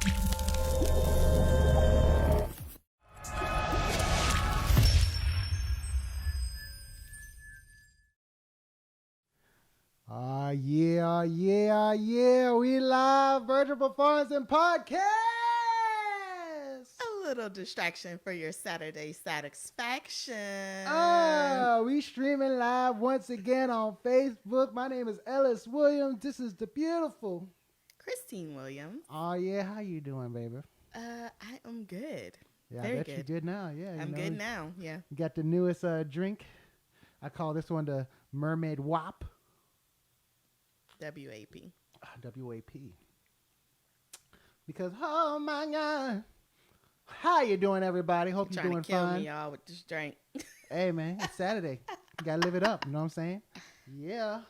Yeah. We live virtual performance and podcast. A little distraction for your Saturday satisfaction. We streaming live once again on Facebook. My name is Ellis Williams. This is the beautiful Christine Williams. Oh yeah, how you doing, baby? I am good. Yeah, Very I bet good. you're good now. Yeah, I'm good now. Yeah. You got the newest drink. I call this one the Mermaid WAP. W-A-P. W-A-P. Because, oh my God. How you doing, everybody? Hope you're doing fine. Trying to kill fine. me, y'all, with this drink. Hey, man, it's Saturday. You got to live it up. You know what I'm saying? Yeah.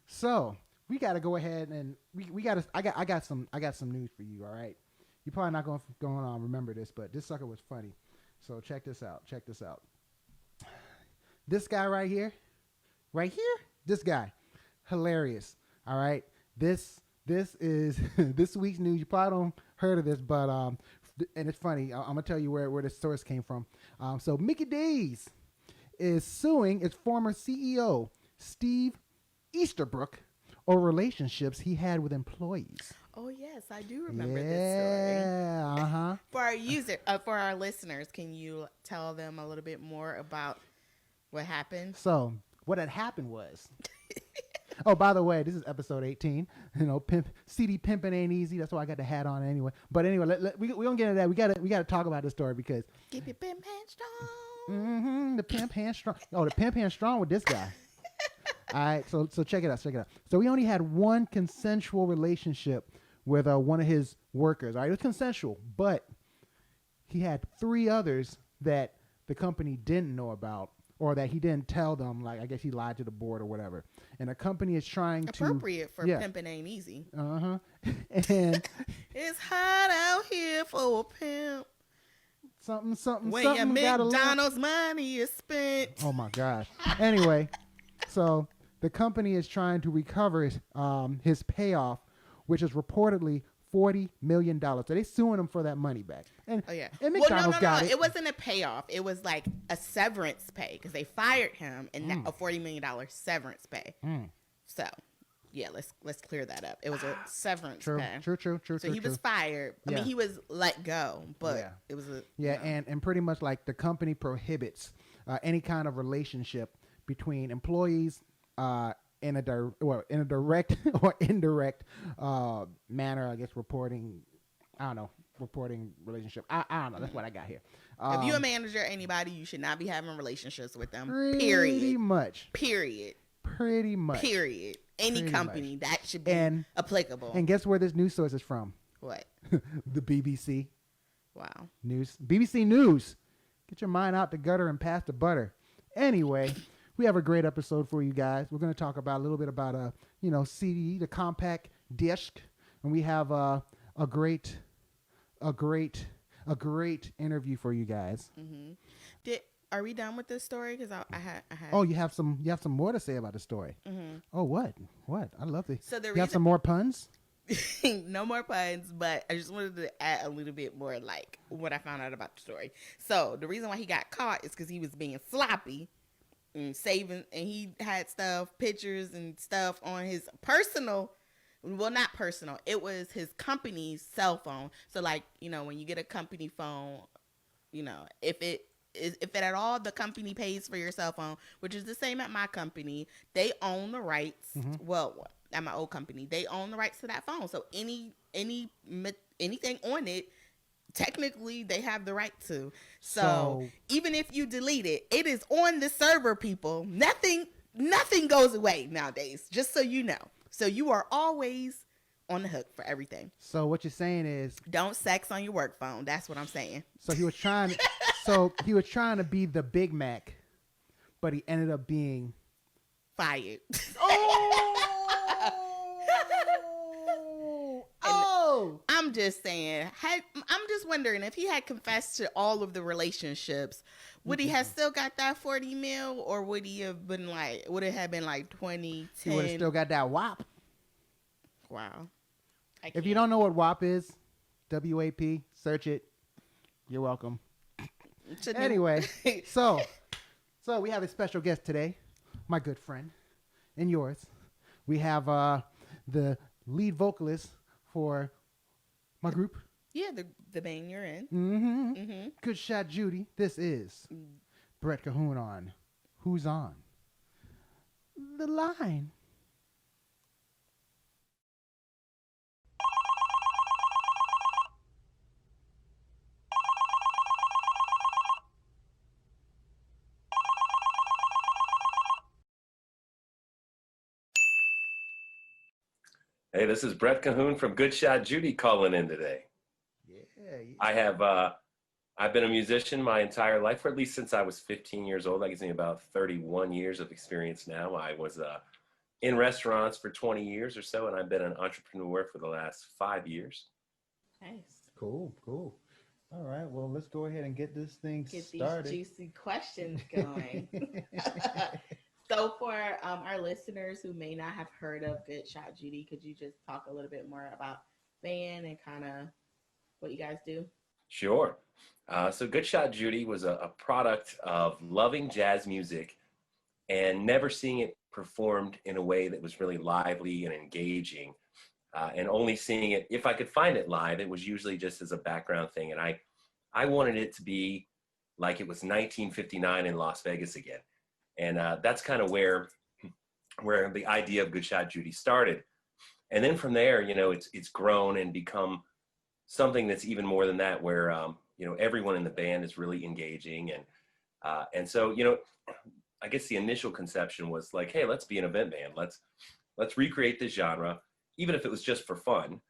So, we got to go ahead and we got to, I got some news for you, all right? You're probably not going to remember this, but this sucker was funny. So, check this out. This guy right here, this guy. Hilarious. All right. This is this week's news. You probably don't heard of this, but and it's funny. I'm gonna tell you where the source came from. So Mickey D's is suing its former CEO Steve Easterbrook over relationships he had with employees. Oh yes, I do remember this story. Yeah. For our listeners, can you tell them a little bit more about what happened? So what had happened was. Oh, by the way, this is episode 18. You know, CD pimping ain't easy. That's why I got the hat on anyway. But anyway, we don't get into that. We gotta talk about this story because keep your pimp hand strong. The pimp hand strong. Oh, the pimp hand strong with this guy. All right, so check it out. So we only had one consensual relationship with one of his workers. All right, it was consensual, but he had 3 others that the company didn't know about. Or that he didn't tell them, like I guess he lied to the board or whatever. And the company is trying appropriate for pimping ain't easy. And it's hot out here for a pimp. Something. When your McDonald's money is spent. Oh my gosh. Anyway, so the company is trying to recover his payoff, which is reportedly $40 million. So they suing him for that money back. And, and McDonald's got it. It wasn't a payoff. It was like a severance pay because they fired him and a $40 million severance pay. So, yeah, let's clear that up. It was a severance pay. True. So he was fired. I mean, he was let go, but it was and pretty much like the company prohibits any kind of relationship between employees in a direct or indirect manner, I guess, reporting relationship. I don't know. That's what I got here. If you're a manager, anybody, you should not be having relationships with them. Pretty much. Any company, that should be applicable. And guess where this news source is from? What? The BBC. Wow. News. BBC News. Get your mind out the gutter and pass the butter. Anyway, we have a great episode for you guys. We're going to talk about a little bit about CD, the compact disc, and we have a great interview for you guys. Mm-hmm. Are we done with this story? Because I had. Oh, you have some more to say about the story. Mm-hmm. Oh, what? I love this. So you have some more puns? No more puns, but I just wanted to add a little bit more, like what I found out about the story. So the reason why he got caught is because he was being sloppy. And saving, and he had pictures and stuff on his personal, well, not personal, it was his company's cell phone. So like, when you get a company phone, if it at all, the company pays for your cell phone, which is the same at my company. They own the rights. Mm-hmm. Well, at my old company, they own the rights to that phone. So anything on it, technically they have the right to. So even if you delete it, it is on the server, people. Nothing goes away nowadays, just so you know. So you are always on the hook for everything. So what you're saying is don't sex on your work phone. That's what I'm saying. So he was trying to be the Big Mac, but he ended up being fired. I'm just saying. I'm just wondering if he had confessed to all of the relationships, would he have still got that 40 mil, or would he have been like? Would it have been like 20, 10? He would have still got that WAP. Wow. If you don't know what WAP is, WAP. Search it. You're welcome. Shouldn't Anyway, so we have a special guest today, my good friend and yours. We have the lead vocalist for my group. Yeah, the band you're in. Good Shot Judy. This is Brett Cahoon on Who's On the Line. Hey, this is Brett Cahoon from Good Shot Judy calling in today. Yeah. I've been a musician my entire life, or at least since I was 15 years old. That gives me about 31 years of experience now. I was in restaurants for 20 years or so, and I've been an entrepreneur for the last 5 years. Nice. Cool. All right, well, let's go ahead and get this thing started. These juicy questions going. So for our listeners who may not have heard of Good Shot Judy, could you just talk a little bit more about band and kind of what you guys do? Sure. So Good Shot Judy was a product of loving jazz music and never seeing it performed in a way that was really lively and engaging, and only seeing it, if I could find it live, it was usually just as a background thing. And I wanted it to be like it was 1959 in Las Vegas again. And that's kind of where the idea of Good Shot Judy started. And then from there, it's grown and become something that's even more than that, where everyone in the band is really engaging, and so I guess the initial conception was like, hey, let's be an event band. Let's recreate this genre, even if it was just for fun.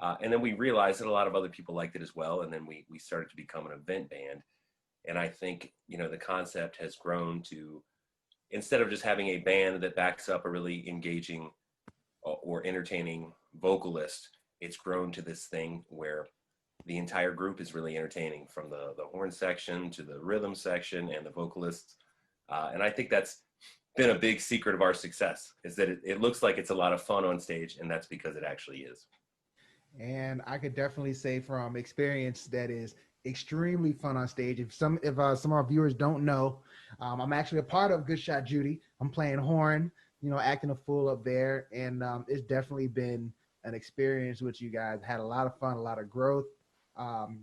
And then we realized that a lot of other people liked it as well, and then we started to become an event band. And I think the concept has grown to, instead of just having a band that backs up a really engaging or entertaining vocalist, it's grown to this thing where the entire group is really entertaining, from the horn section to the rhythm section and the vocalists. And I think that's been a big secret of our success, is that it looks like it's a lot of fun on stage, and that's because it actually is. And I could definitely say from experience that is extremely fun on stage. If some of our viewers don't know, I'm actually a part of Good Shot Judy. I'm playing horn, acting a fool up there, and it's definitely been an experience with you guys. Had a lot of fun, a lot of growth,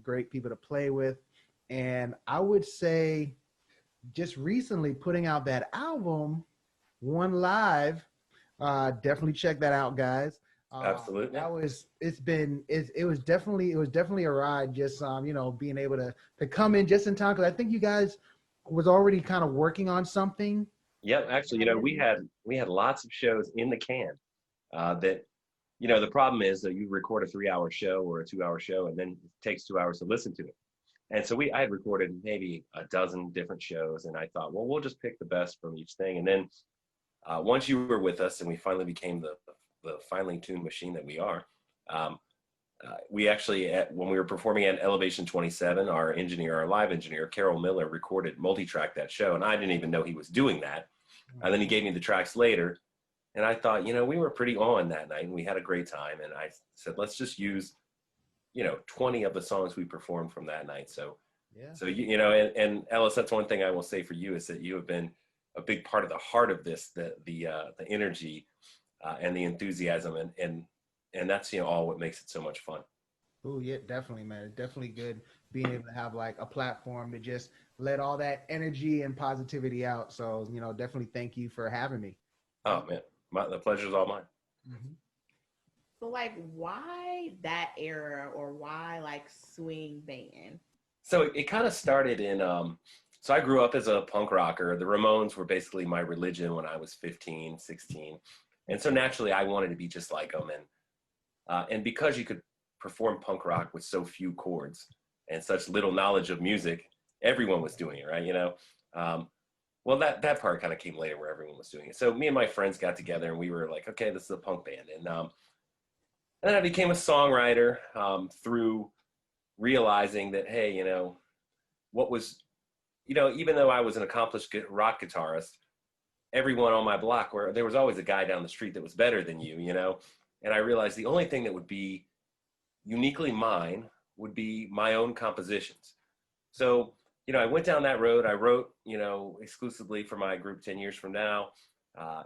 great people to play with. And I would say just recently putting out that album, One Live, definitely check that out, guys. Absolutely. It was definitely a ride, just being able to come in just in time, because I think you guys was already kind of working on something. Yep, actually, we had lots of shows in the can. That the problem is that you record a 3-hour show or a 2-hour show, and then it takes 2 hours to listen to it. And so I had recorded maybe a dozen different shows, and I thought, well, we'll just pick the best from each thing. And then once you were with us and we finally became the finely tuned machine that we are, we actually, when we were performing at Elevation 27, our live engineer, Carol Miller, recorded multi-track that show, and I didn't even know he was doing that. And then he gave me the tracks later, and I thought, we were pretty on that night, and we had a great time, and I said, let's just use 20 of the songs we performed from that night. So yeah. So and Ellis, that's one thing I will say for you, is that you have been a big part of the heart of this, the energy and the enthusiasm, and that's all what makes it so much fun. Oh yeah, definitely, man. It's definitely good being able to have like a platform to just let all that energy and positivity out. So definitely thank you for having me. Oh man, the pleasure's all mine. Mm-hmm. So why that era, or why swing band? So it kind of started in, so I grew up as a punk rocker. The Ramones were basically my religion when I was 15, 16. And so naturally I wanted to be just like them. And because you could perform punk rock with so few chords and such little knowledge of music, everyone was doing it, right? Well, that part kind of came later, where everyone was doing it. So me and my friends got together and we were like, okay, this is a punk band. And then I became a songwriter through realizing that, hey, what was, even though I was an accomplished rock guitarist, everyone on my block, where there was always a guy down the street that was better than you, and I realized the only thing that would be uniquely mine would be my own compositions. So, I went down that road. I wrote, exclusively for my group 10 years from now,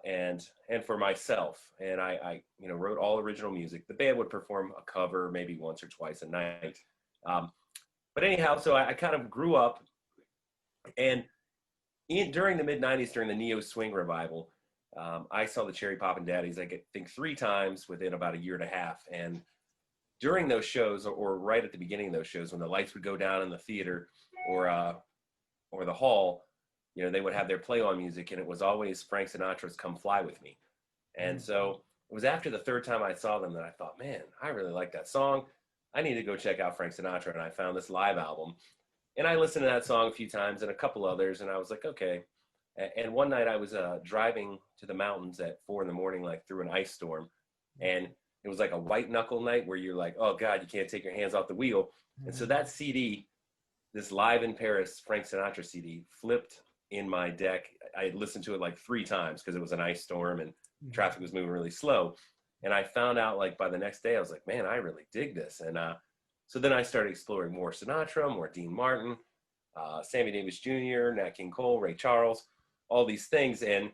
and for myself. And I wrote all original music. The band would perform a cover maybe once or twice a night. But anyhow, so I kind of grew up, and during the mid-'90s, during the neo swing revival, I saw the Cherry Poppin' Daddies, I think 3 times within about a year and a half. And during those shows, or right at the beginning of those shows, when the lights would go down in the theater or the hall, they would have their play on music, and it was always Frank Sinatra's Come Fly With Me. And so it was after the 3rd time I saw them that I thought, man, I really like that song. I need to go check out Frank Sinatra. And I found this live album, and I listened to that song a few times and a couple others, and I was like, okay. And one night I was driving to the mountains at 4 a.m, like through an ice storm. And it was like a white knuckle night where you're like, oh God, you can't take your hands off the wheel. And so that CD, this Live in Paris Frank Sinatra CD, flipped in my deck. I had listened to it like 3 times because it was an ice storm and traffic was moving really slow. And I found out like by the next day, I was like, man, I really dig this. And so then I started exploring more Sinatra, more Dean Martin, Sammy Davis Jr., Nat King Cole, Ray Charles, all these things. And,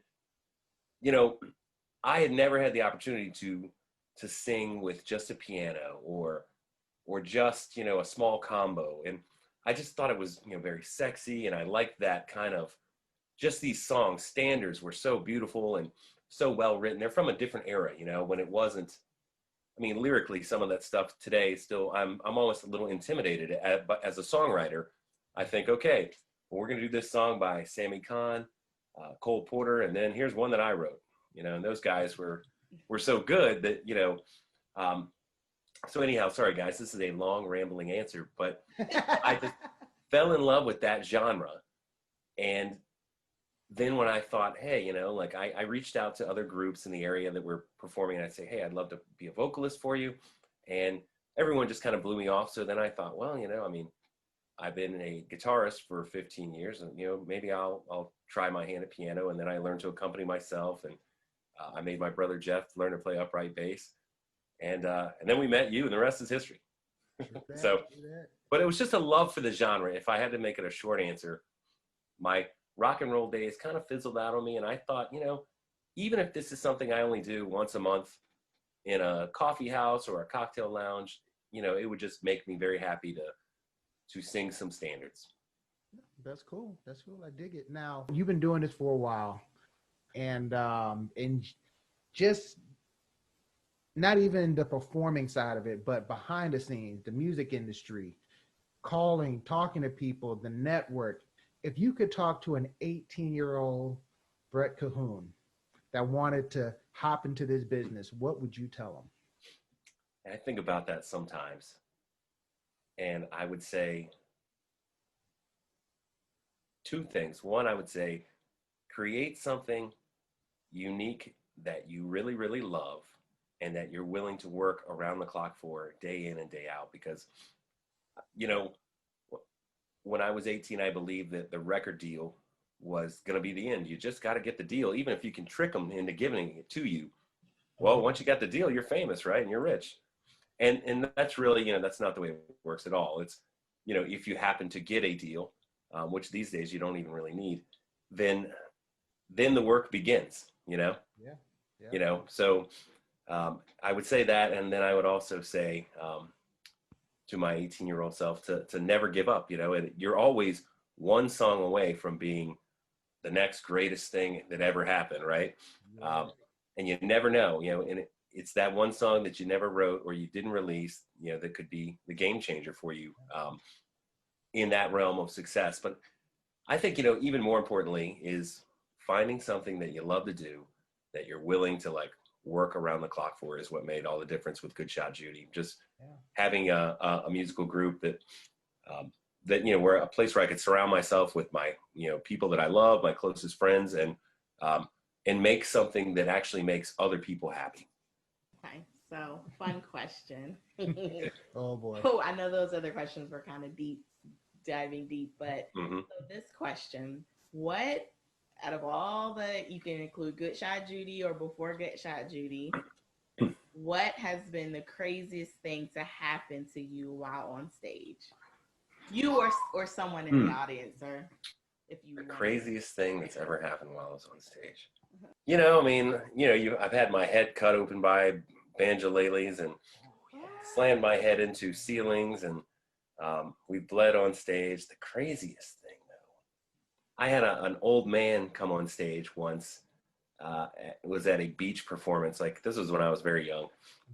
I had never had the opportunity to sing with just a piano or just, a small combo. And I just thought it was, very sexy. And I liked that kind of, just these songs, standards were so beautiful and so well written. They're from a different era, when it wasn't, lyrically, some of that stuff today still, I'm almost a little intimidated but as a songwriter, I think, okay, well, we're going to do this song by Sammy Cahn, Cole Porter, and then here's one that I wrote, and those guys were so good that, so anyhow, sorry guys, this is a long rambling answer, but I just fell in love with that genre. And then when I thought, hey, I reached out to other groups in the area that were performing, and I'd say, hey, I'd love to be a vocalist for you. And everyone just kind of blew me off. So then I thought, well, I've been a guitarist for 15 years, and, maybe I'll try my hand at piano. And then I learned to accompany myself, and I made my brother Jeff learn to play upright bass. And then we met you, and the rest is history. So, but it was just a love for the genre. If I had to make it a short answer, my rock and roll days kind of fizzled out on me. And I thought, even if this is something I only do once a month in a coffee house or a cocktail lounge, it would just make me very happy to sing some standards. That's cool. That's cool. I dig it. Now, you've been doing this for a while, and just not even the performing side of it, but behind the scenes, the music industry, talking to people, the network. If you could talk to an 18-year-old Brett Cahoon that wanted to hop into this business, what would you tell him? I think about that sometimes. And I would say 2 things. One, I would say, create something unique that you really, really love and that you're willing to work around the clock for day in and day out. Because, when I was 18, I believed that the record deal was going to be the end. You just got to get the deal, even if you can trick them into giving it to you. Well, once you got the deal, you're famous, right? And you're rich. And that's really, that's not the way it works at all. It's, if you happen to get a deal, which these days you don't even really need, then the work begins, Yeah. So I would say that. And then I would also say, to my 18-year-old self to never give up, and you're always one song away from being the next greatest thing that ever happened, right? Yeah. And you never know, and it's that one song that you never wrote or you didn't release, that could be the game changer for you in that realm of success. But I think, even more importantly is finding something that you love to do, that you're willing to work around the clock for, is what made all the difference with Good Shot Judy. Just having a musical group that where a place where I could surround myself with my, people that I love, my closest friends, and make something that actually makes other people happy. Okay, so fun question. Oh boy. Oh, I know those other questions were kind of deep, diving deep, but Mm-hmm. So this question, what out of all the, you can include Good Shot Judy or before Good Shot Judy, what has been the craziest thing to happen to you while on stage? You or someone in the audience, or if you The want craziest thing that's ever happened while I was on stage. Uh-huh. You know, I mean, you know, I've had my head cut open by banjolelees and slammed my head into ceilings, and we bled on stage. The craziest thing, though, I had an old man come on stage once. It was at a beach performance. Like, this was when I was very young,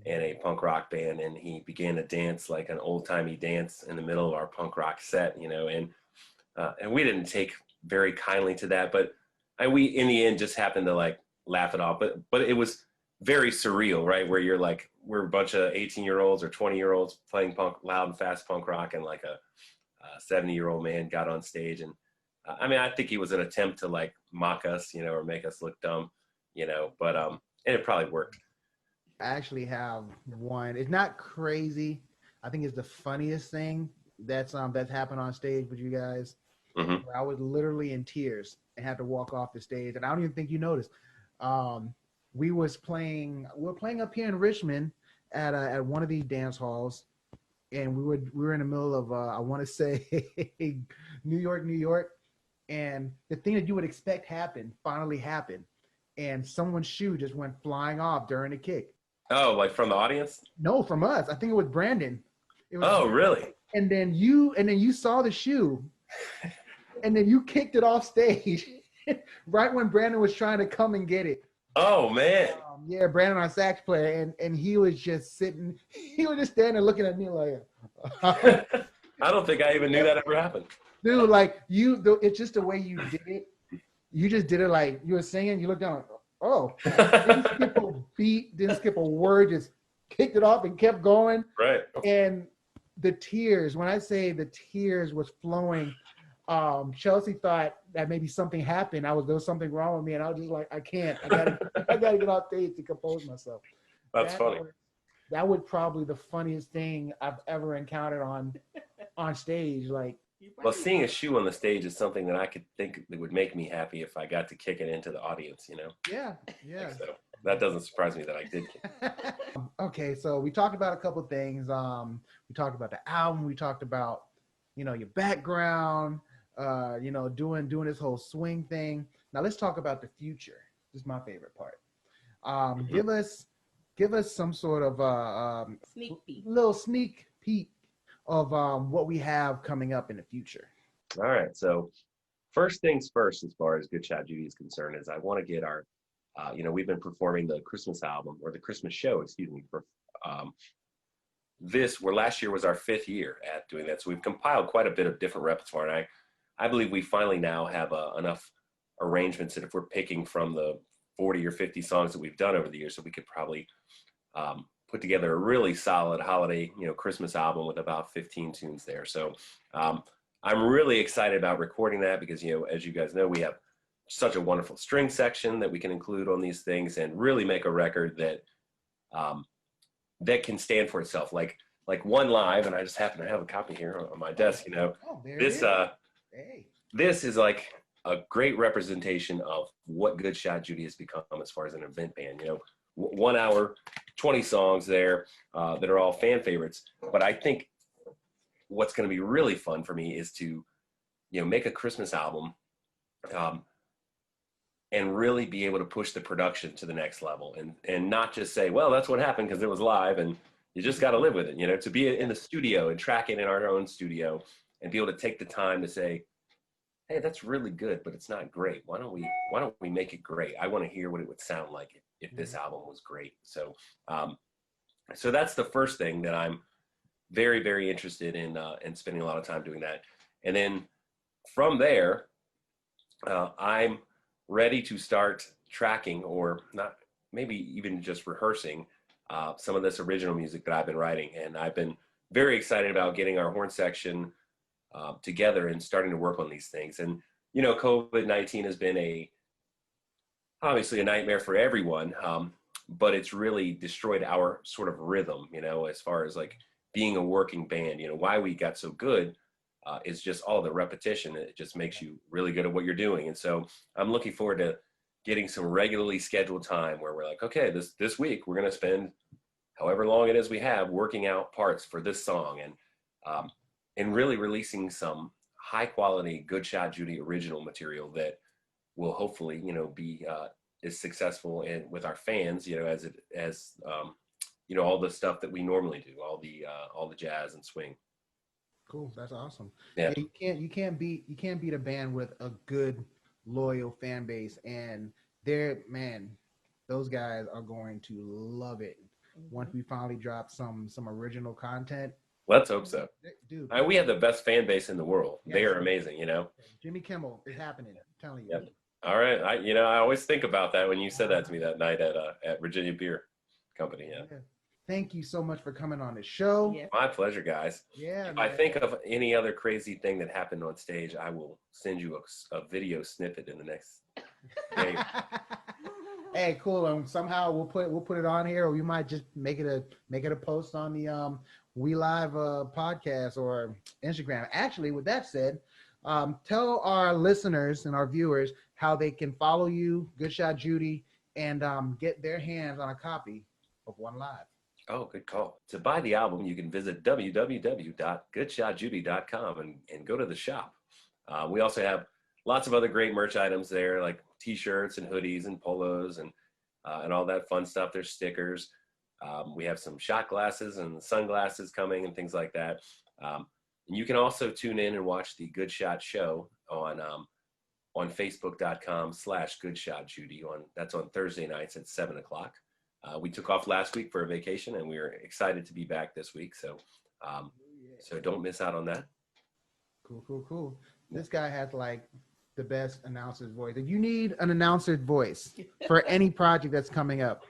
in a punk rock band, and he began to dance like an old timey dance in the middle of our punk rock set. You know, and we didn't take very kindly to that, but we in the end just happened to like laugh it off. But it was very surreal, right? Where you're like, we're a bunch of 18-year-olds or 20-year-olds playing loud and fast punk rock, and like a 70-year-old man got on stage, and I mean, I think he was an attempt to like mock us, you know, or make us look dumb, you know, but and it probably worked. I actually have one. It's not crazy. I think it's the funniest thing that's happened on stage with you guys. Mm-hmm. I was literally in tears and had to walk off the stage, and I don't even think you noticed. We were playing up here in Richmond at one of these dance halls, and we were in the middle of I want to say New York, and the thing that you would expect finally happened, and someone's shoe just went flying off during the kick. Oh, like from the audience? No, from us. I think it was Brandon. Oh, really? And then you saw the shoe, and then you kicked it off stage right when Brandon was trying to come and get it. Oh, man. Yeah, Brandon, our sax player, and he was just standing there looking at me like, I don't think I even knew that ever happened. dude, like it's just the way you did it. You just did it like you were singing. You looked down, like, oh, didn't skip a beat, didn't skip a word, just kicked it off and kept going. Right. And the tears, when I say the tears was flowing, Chelsea thought that maybe something happened. There was something wrong with me, and I was just like, I gotta get off stage to compose myself. That's funny. That would probably the funniest thing I've ever encountered on stage. Like, well, seeing a shoe on the stage is something that I could think that would make me happy if I got to kick it into the audience, you know? Yeah. So that doesn't surprise me that I did. Okay, so we talked about a couple things. We talked about the album. We talked about, you know, your background, you know, doing this whole swing thing. Now let's talk about the future. This is my favorite part. Give us some sort of little sneak peek of what we have coming up in the future. All right. So first things first, as far as Good Shot Judy is concerned, is I want to get our, you know, we've been performing the Christmas album, or the Christmas show, excuse me, for last year was our 5th year at doing that. So we've compiled quite a bit of different repertoire, and I believe we finally now have enough arrangements that if we're picking from the 40 or 50 songs that we've done over the years, so we could probably put together a really solid holiday, you know, Christmas album with about 15 tunes there. So I'm really excited about recording that because, you know, as you guys know, we have such a wonderful string section that we can include on these things and really make a record that that can stand for itself. Like One Live, and I just happen to have a copy here on my desk, you know. This is like a great representation of what Good Shot Judy has become as far as an event band. You know, 1 hour, 20 songs there that are all fan favorites. But I think what's going to be really fun for me is to, you know, make a Christmas album and really be able to push the production to the next level and not just say, well, that's what happened because it was live and you just got to live with it. You know, to be in the studio and track it in our own studio and be able to take the time to say, hey, that's really good, but it's not great. Why don't we make it great? I want to hear what it would sound like if this album was great. So, so that's the first thing that I'm very, very interested in spending a lot of time doing that. And then from there, I'm ready to start tracking, or not, maybe even just rehearsing some of this original music that I've been writing. And I've been very excited about getting our horn section together and starting to work on these things. And, you know, COVID-19 has been obviously a nightmare for everyone, but it's really destroyed our sort of rhythm, you know, as far as like being a working band. You know, why we got so good is just all the repetition. It just makes you really good at what you're doing. And so I'm looking forward to getting some regularly scheduled time where we're like, okay, this week we're going to spend however long it is we have, working out parts for this song and really releasing some high quality Good Shot Judy original material that will hopefully, be as successful and with our fans, as all the stuff that we normally do, all the jazz and swing. Cool. That's awesome. Yeah. You can't beat a band with a good, loyal fan base, and those guys are going to love it once we finally drop some original content. Let's hope so. Dude, We have the best fan base in the world. Yes. They are amazing, Jimmy Kimmel is happening. I'm telling you. Yep. All right. I always think about that when you said that to me that night at Virginia Beer Company. Yeah. Thank you so much for coming on the show. Yeah. My pleasure, guys. Yeah. If I think of any other crazy thing that happened on stage, I will send you a video snippet in the next day. Hey, cool. And somehow we'll put it on here, or we might just make it a post on the We Live podcast or Instagram. Actually, with that said, tell our listeners and our viewers how they can follow you, Good Shot Judy, and get their hands on a copy of One Live. Oh, good call. To buy the album, you can visit www.goodshotjudy.com and go to the shop. We also have lots of other great merch items there, like T-shirts and hoodies and polos and all that fun stuff. There's stickers. We have some shot glasses and sunglasses coming and things like that. And you can also tune in and watch the Good Shot Show on Facebook.com/GoodShotJudy. That's on Thursday nights at 7:00. We took off last week for a vacation, and we are excited to be back this week. So don't miss out on that. Cool. This guy has like the best announcer's voice. If you need an announcer's voice for any project that's coming up,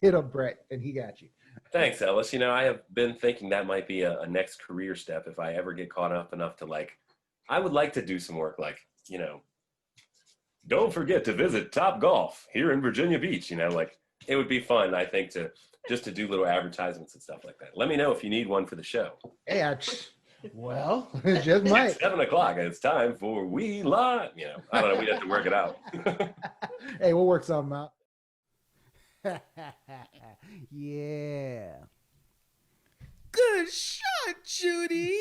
hit up Brett, and he got you. Thanks, Ellis. I have been thinking that might be a next career step if I ever get caught up enough to I would like to do some work don't forget to visit Top Golf here in Virginia Beach. It would be fun, I think, to do little advertisements and stuff like that. Let me know if you need one for the show. Hey, it just might. It's 7:00 and it's time for We Live. I don't know. We'd have to work it out. Hey, we'll work something out. Yeah. Good shot, Judy.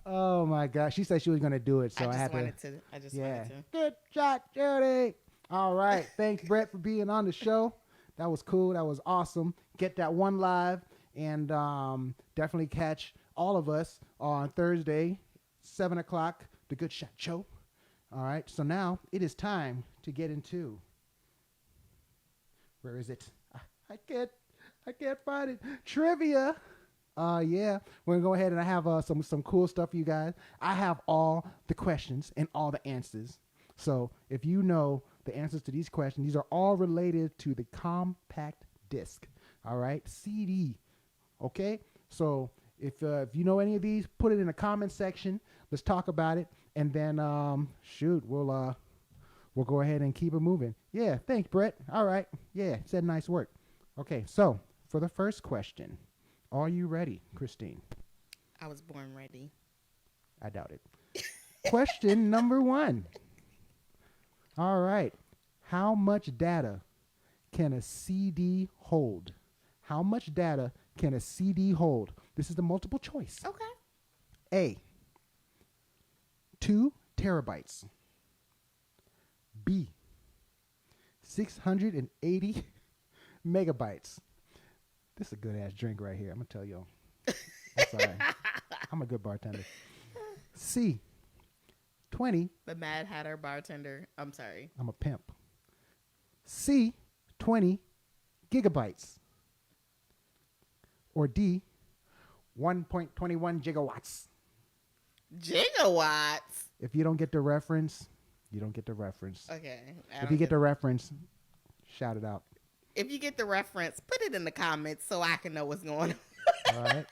Oh my gosh, she said she was gonna do it, so I had to. I just wanted to. Good shot, Judy. All right, thanks, Brett, for being on the show. That was cool. That was awesome. Get that One Live, and definitely catch all of us on Thursday, 7:00, the Good Shot Show. All right, so now it is time to get into. Where is it? I can't find it. Trivia. Yeah, we're gonna go ahead and I have some cool stuff for you guys. I have all the questions and all the answers. So if you know the answers to these questions, these are all related to the compact disc. All right, CD. Okay, so if you know any of these, put it in the comment section. Let's talk about it, and then we'll go ahead and keep it moving. Yeah, thanks, Brett. All right, yeah, said nice work. Okay, so for the first question. Are you ready, Christine? I was born ready. I doubt it. Question number 1. All right. How much data can a CD hold? How much data can a CD hold? This is the multiple choice. Okay. A, 2 terabytes. B, 680 megabytes. This is a good ass drink right here. I'm gonna tell y'all. That's all right. I'm a good bartender. C, 20. The Mad Hatter bartender. I'm sorry. I'm a pimp. C, 20 gigabytes. Or D, 1.21 gigawatts. Gigawatts. If you don't get the reference, you don't get the reference. Okay. If you get the reference, shout it out. If you get the reference, put it in the comments so I can know what's going on. All right.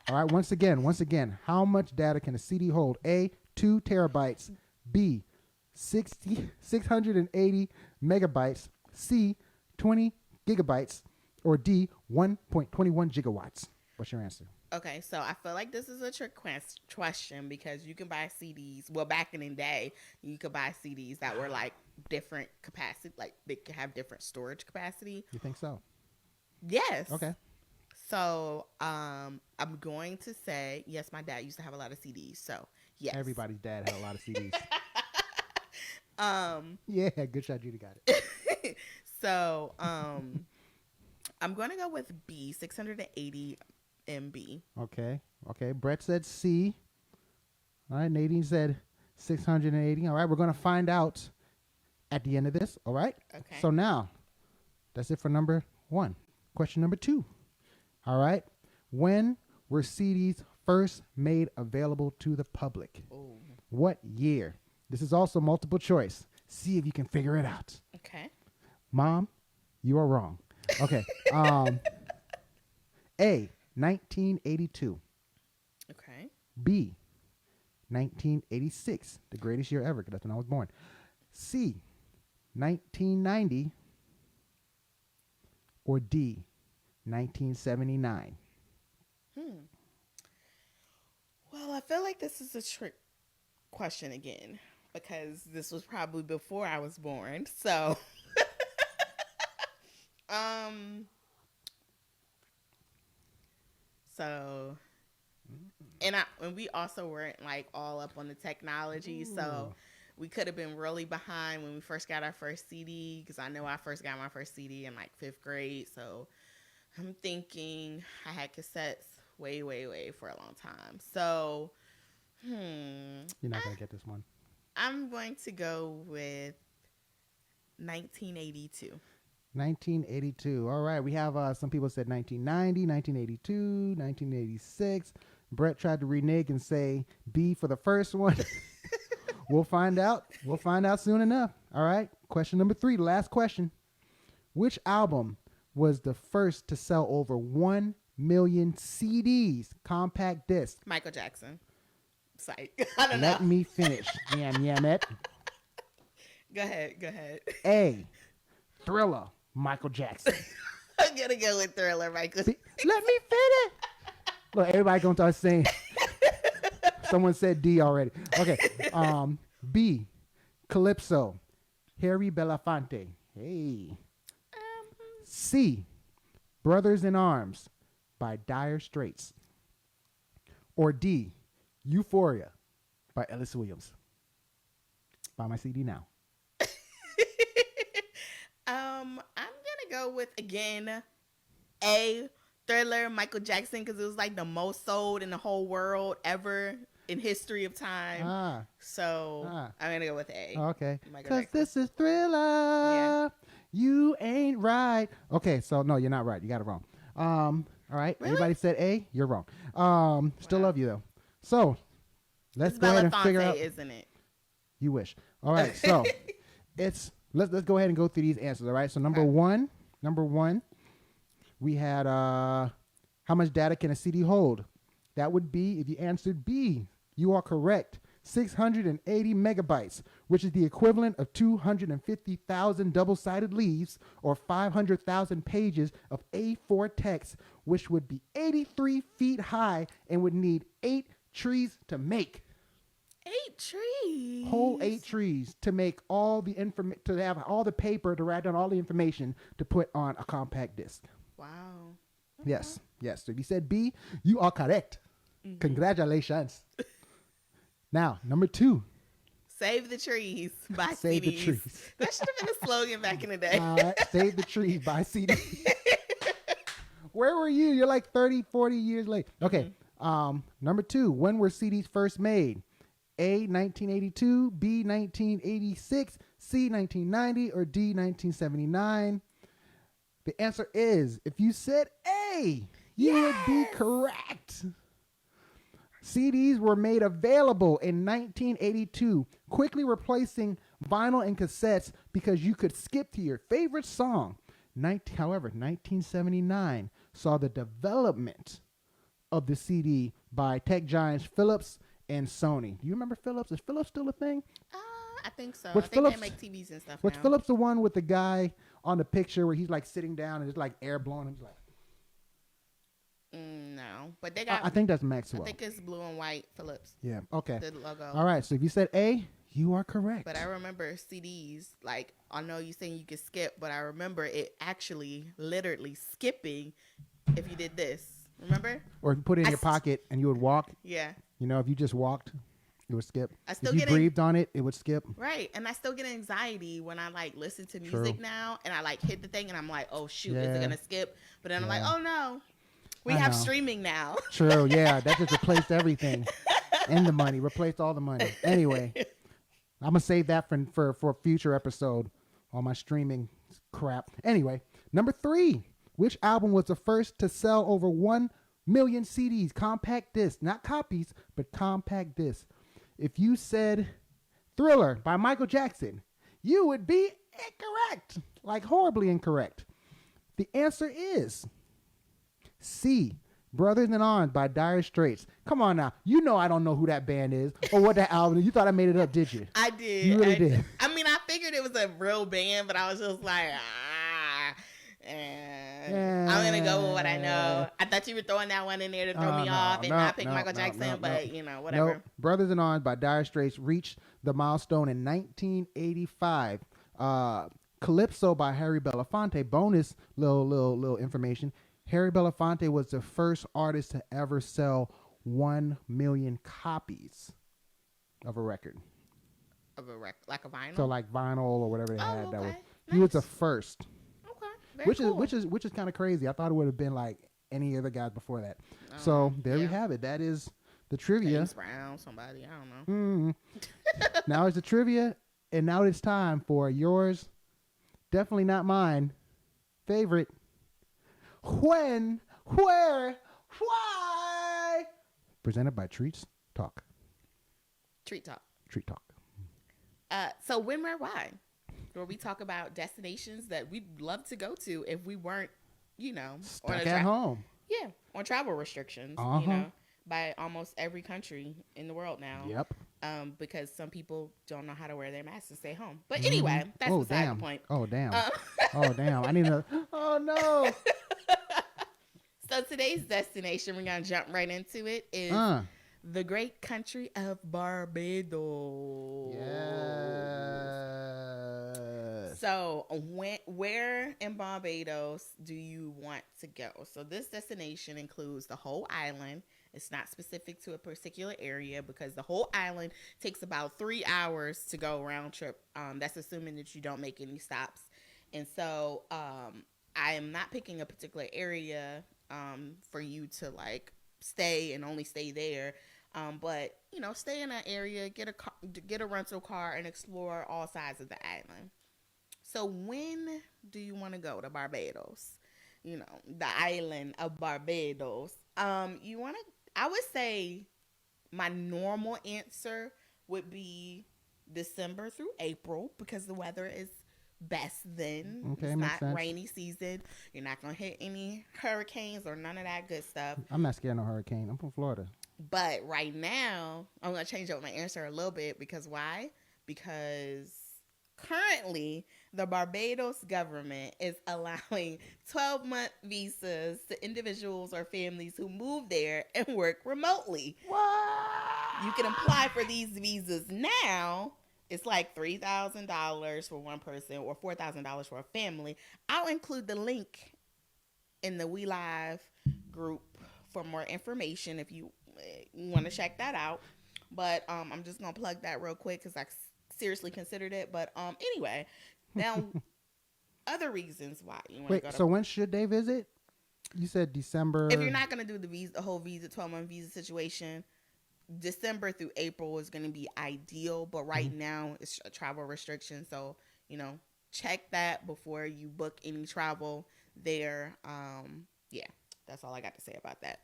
All right. Once again, how much data can a CD hold? A, 2 terabytes. B, 680 megabytes. C, 20 gigabytes. Or D, 1.21 gigawatts. What's your answer? Okay, so I feel like this is a trick question because you can buy CDs. Well, back in the day, you could buy CDs that were like different capacity, like they could have different storage capacity. You think so? Yes. Okay. So, I'm going to say yes. My dad used to have a lot of CDs, so yes. Everybody's dad had a lot of CDs. Um, Yeah, Good Shot Judy got it. so, I'm going to go with B, 680 MB. Okay. Brett said C. All right. Nadine said 680. All right. We're going to find out at the end of this. All right. Okay. So now, that's it for number 1. Question number 2. All right. When were CDs first made available to the public? Ooh. What year? This is also multiple choice. See if you can figure it out. Okay. Mom, you are wrong. Okay. A, 1982. Okay. B, 1986, the greatest year ever, because that's when I was born. C, 1990. Or D, 1979. Well, I feel like this is a trick question again because this was probably before I was born. So, and we also weren't like all up on the technology, so we could have been really behind when we first got our first CD, because I know I first got my first CD in like 5th grade. So I'm thinking I had cassettes way for a long time. So, You're not going to get this one. I'm going to go with 1982. 1982. All right. We have some people said 1990, 1982, 1986. Brett tried to renege and say B for the first one. We'll find out. We'll find out soon enough. All right. Question number 3, the last question. Which album was the first to sell over 1 million CDs, compact disc? Michael Jackson. Psych. I don't know. Let me finish. Yam it. Go ahead. A, Thriller, Michael Jackson. I'm going to go with Thriller, Michael. Let me finish. Look, everybody gonna start saying. Someone said D already. Okay. B, Calypso, Harry Belafonte. Hey. C, Brothers in Arms by Dire Straits. Or D, Euphoria by Ellis Williams. Buy my CD now. I'm gonna go with again A, Thriller, Michael Jackson, because it was like the most sold in the whole world ever in history of time. So I'm gonna go with A. Okay. Michael Because Jackson. this is Thriller. Yeah. You ain't right. Okay, so no, you're not right. You got it wrong. All right. Really? Everybody said A. You're wrong. Still love you though. So let's It's go ahead and Belafonte, figure out. isn't it? You wish. All right. So let's go ahead and go through these answers. All right. So number one, we had how much data can a CD hold? That would be, if you answered B, you are correct. 680 megabytes, which is the equivalent of 250,000 double-sided leaves or 500,000 pages of A4 text, which would be 83 feet high and would need 8 trees to make. 8 trees. Whole 8 trees to make all the to have all the paper to write down all the information to put on a compact disc. Wow. Yes. So if you said B, you are correct. Mm-hmm. Congratulations. Now, number 2. Save the trees by Save CDs. the trees. That should have been a slogan back in the day. Save the trees by CD. Where were you? You're like 30, 40 years late. Okay. Number 2. When were CDs first made? A, 1982, B, 1986, C, 1990, or D, 1979? The answer is, if you said A, you would be correct. CDs were made available in 1982, quickly replacing vinyl and cassettes because you could skip to your favorite song. However, 1979 saw the development of the CD by tech giants Philips and Sony. Do you remember Philips? Is Philips still a thing? I think so. Which I think Philips, they make TVs and stuff which now. Philips the one with the guy on the picture where he's like sitting down and it's like air blowing him? He's like, no, but they got. I think that's Maxwell. I think it's blue and white Philips. Yeah. Okay. The logo. All right. So if you said A, you are correct. But I remember CDs. Like, I know you saying you could skip, but I remember it actually literally skipping if you did this. Remember? Or if you put it in your pocket and you would walk. Yeah. You know, if you just walked, it would skip. If you breathed on it, it would skip. Right. And I still get anxiety when I like listen to music now and I like hit the thing and I'm like, oh shoot, is it gonna skip? But then I'm like, oh no. We have streaming now. True, yeah. That just replaced everything. And the money. Replaced all the money. Anyway. I'm gonna save that for a future episode. All my streaming crap. Anyway, number 3. Which album was the first to sell over 1 million CDs? Compact disc. Not copies, but compact disc. If you said Thriller by Michael Jackson, you would be incorrect. Like horribly incorrect. The answer is C. Brothers in Arms by Dire Straits. Come on now. You know I don't know who that band is or what that album is. You thought I made it up, did you? I did. You really did. I mean, I figured it was a real band, but I was just like, I'm going to go with what I know. I thought you were throwing that one in there to throw me off and not pick Michael Jackson, but, you know, whatever. Nope. Brothers in Arms by Dire Straits reached the milestone in 1985. Calypso by Harry Belafonte. Bonus little information. Harry Belafonte was the first artist to ever sell 1 million copies of a record. Of a record, like a vinyl? So like vinyl or whatever they had. Okay. That was, Nice. he was the first. Okay. Very cool. Which is kind of crazy. I thought it would have been like any other guys before that. So there we have it. That is the trivia. James Brown, somebody, I don't know. Now it's the trivia, and now it's time for yours, definitely not mine, favorite. When, where, why? Presented by Treats Talk. Treat Talk. Treat Talk. So when, where, why? Where we talk about destinations that we'd love to go to if we weren't, you know, stuck at home. Yeah, on travel restrictions. You know, by almost every country in the world now. Yep. Because some people don't know how to wear their masks and stay home. But anyway, that's beside the point. Oh damn. Oh damn. I need to. Oh no. So today's destination, we're gonna jump right into it, is the great country of Barbados. Yes. So where in Barbados do you want to go? So this destination includes the whole island. It's not specific to a particular area because the whole island takes about 3 hours to go round trip. That's assuming that you don't make any stops. And so I am not picking a particular area for you to like stay and only stay there. But you know, stay in that area, get a rental car, and explore all sides of the island. So when do you want to go to Barbados? You know, the island of Barbados. I would say my normal answer would be December through April because the weather is best then. Okay, it's makes not sense. rainy season. You're not going to hit any hurricanes or none of that good stuff. I'm not scared of no hurricane. I'm from Florida. But right now, I'm going to change up my answer a little bit because why? Because currently, the Barbados government is allowing 12-month visas to individuals or families who move there and work remotely. What? You can apply for these visas now. It's like $3,000 for one person or $4,000 for a family. I'll include the link in the We Live group for more information if you want to check that out. But I'm just going to plug that real quick because I seriously considered it. But anyway, now other reasons why you want to go to. So when should they visit? You said December. If you're not going to do the whole visa, 12-month visa situation, December through April is going to be ideal. But right now it's a travel restriction. So, you know, check that before you book any travel there. Yeah, that's all I got to say about that.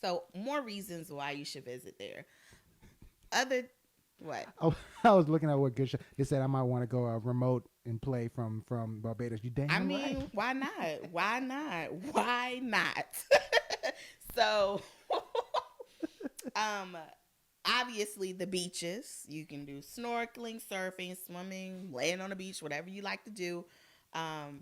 So more reasons why you should visit there. What? Oh, I was looking at what Good Shot. They said I might want to go remote and play from Barbados. You damn right. Why not? Why not? Why not? So, obviously the beaches. You can do snorkeling, surfing, swimming, laying on the beach, whatever you like to do.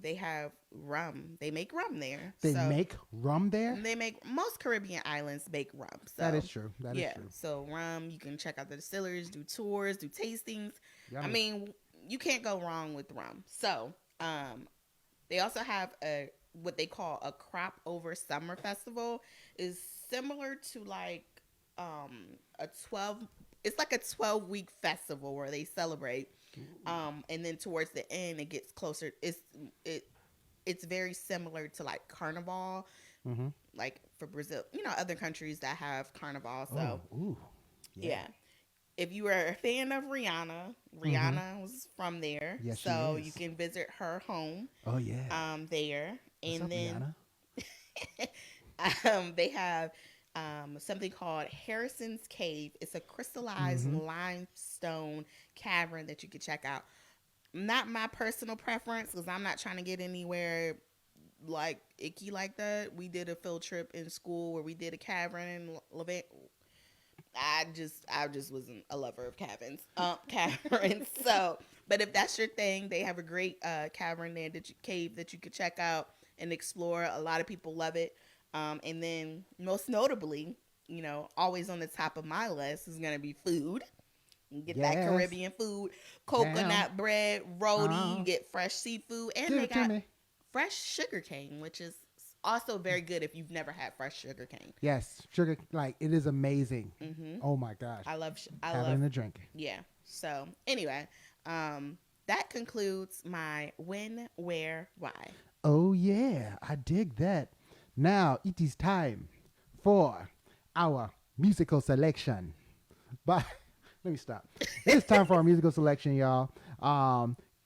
They have rum. They make rum there. Make rum there? Most Caribbean islands make rum. So, that is true. That is true. So rum, you can check out the distilleries, do tours, do tastings. Yummy. I mean, you can't go wrong with rum. So, they also have a what they call a crop over summer festival. Is similar to like a 12. It's like a 12-week festival where they celebrate, and then towards the end it gets closer. It's very similar to like Carnival, like for Brazil. Other countries that have Carnival. So yeah. If you are a fan of Rihanna was from there. Yes, so she is. you can visit her home. Oh yeah. There. What's And up, then they have something called Harrison's Cave. It's a crystallized limestone cavern that you can check out. Not my personal preference because I'm not trying to get anywhere like icky like that. We did a field trip in school where we did a cavern in L.O.V.E. I just wasn't a lover of caverns. So, but if that's your thing, they have a great cavern there cave that you could check out and explore. A lot of people love it. And then most notably, always on the top of my list is going to be food. You get that Caribbean food, coconut bread, roti, you get fresh seafood, and they got fresh sugar cane, which is also very good if you've never had fresh sugar cane. Yes, sugar, like it is amazing. Oh my gosh. I love having a drink. Yeah. So anyway, that concludes my when, where, why. Oh yeah, I dig that. Now it is time for our musical selection. But let me stop. It's time for our musical selection, y'all.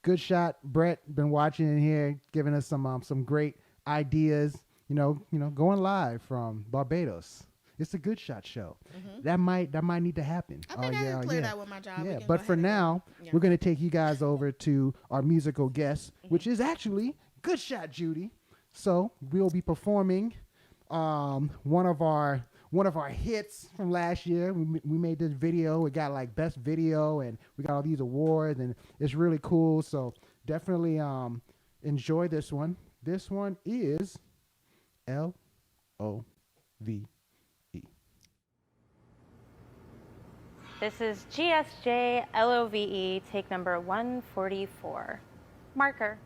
Good Shot Brett been watching in here, giving us some great ideas. Going live from Barbados. It's a Good Shot show. That might need to happen. I think I can clear that with my job. Yeah, but for now, we're going to take you guys over to our musical guest, which is actually Good Shot Judy. So we'll be performing one of our hits from last year. We made this video. It got like best video, and we got all these awards, and it's really cool. So definitely enjoy this one. This one is L.O.V.E. This is GSJ L.O.V.E. take number 144. Marker.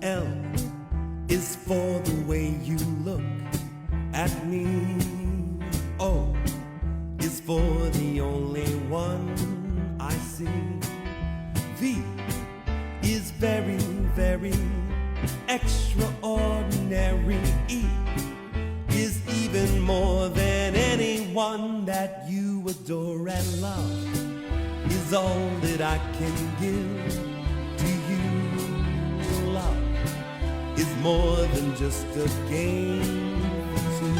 L is for the way you look at me. O is for the only one I see. V is very, very extraordinary. E is even more than anyone that you adore, and love is all that I can give to you. Love is more than just a game for two.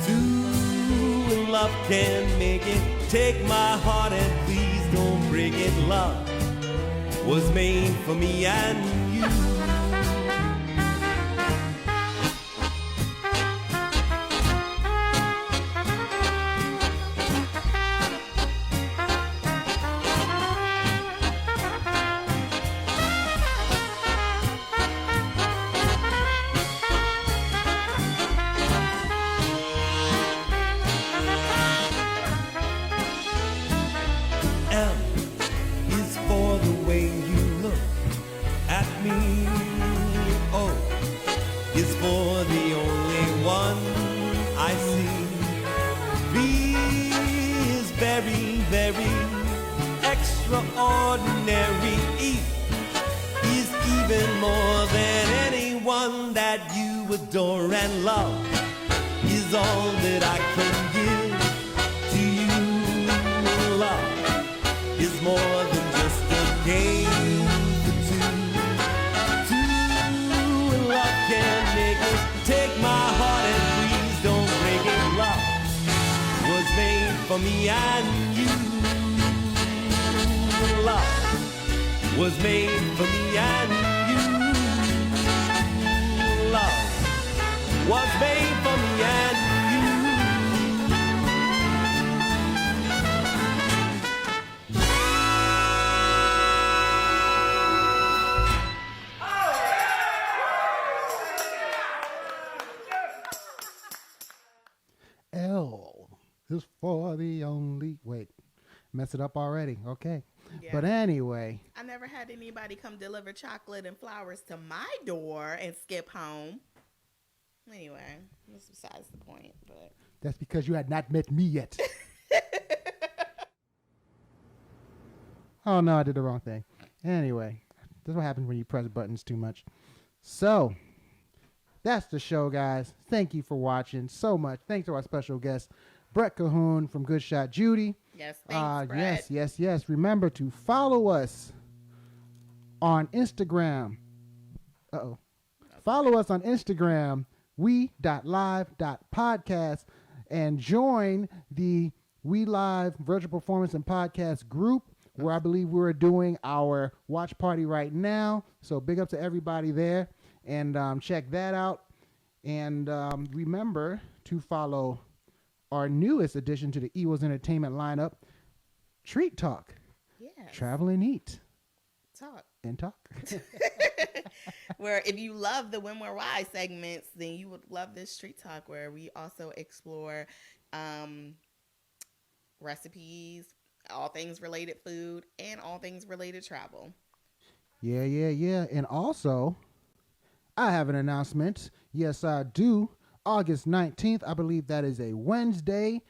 Two in love can make it. Take my heart and please don't break it. Love was made for me and you. L is for the way you look at me. O is for the only one I see. V is very, very extraordinary. E is even more than anyone that you adore, and love is all that I can give to you. Love is more than just a game for two. Two in love can make it. Take my heart and please don't break it. Love was made for me and you. Love was made for me and you. Love was made for me and you. L is for the only. Wait, mess it up already. Okay. Yeah. But anyway. I never had anybody come deliver chocolate and flowers to my door and skip home. Anyway, that's besides the point. But That's because you had not met me yet. Oh, no, I did the wrong thing. Anyway, that's what happens when you press buttons too much. So, that's the show, guys. Thank you for watching so much. Thanks to our special guest, Brett Cahoon from Good Shot Judy. yes, thanks, Brett. Yes. Remember to follow us on Instagram. Uh-oh. Follow us on Instagram, we.live.podcast, and join the We Live Virtual Performance and Podcast group, where I believe we're doing our watch party right now. So big up to everybody there, and check that out. And remember to follow our newest addition to the Willz Entertainment lineup, Treat Talk. Yes. Travel and eat. Talk. And talk. Where if you love the When We're Wise segments, then you would love this Street Talk, where we also explore recipes, all things related food, and all things related travel. Yeah. And also, I have an announcement. Yes, I do. August 19th, I believe that is a Wednesday.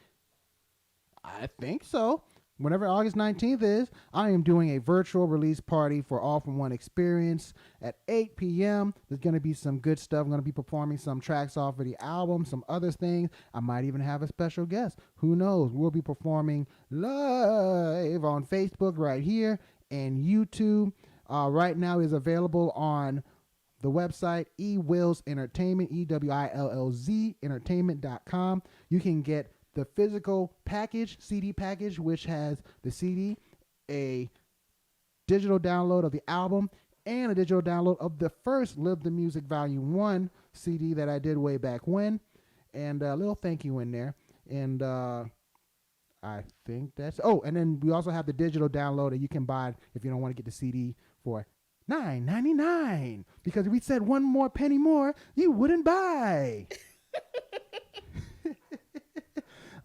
I think so. Whenever August 19th is, I am doing a virtual release party for All From One Experience at 8 p.m. There's going to be some good stuff. I'm going to be performing some tracks off of the album, some other things. I might even have a special guest. Who knows? We'll be performing live on Facebook right here, and YouTube right now is available on the website Willz Entertainment, EWILLZ Entertainment.com. You can get the physical package, CD package, which has the CD, a digital download of the album, and a digital download of the first Live the Music Volume 1 CD that I did way back when, and a little thank you in there. And I think that's... Oh, and then we also have the digital download that you can buy if you don't want to get the CD for $9.99. Because if we said one more penny more, you wouldn't buy.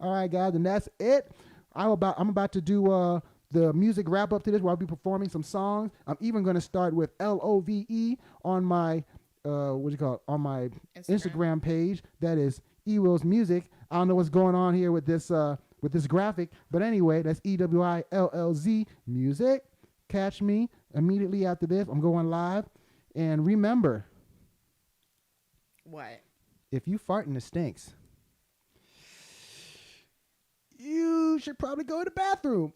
All right, guys, and that's it. I'm about to do the music wrap up to this, where I'll be performing some songs. I'm even going to start with L.O.V.E. on my on my Instagram page. That is ewillzmusic. I don't know what's going on here with this graphic, but anyway, that's EWILLZ music. Catch me immediately after this. I'm going live, and remember, What? if you fart and it stinks, you should probably go to the bathroom.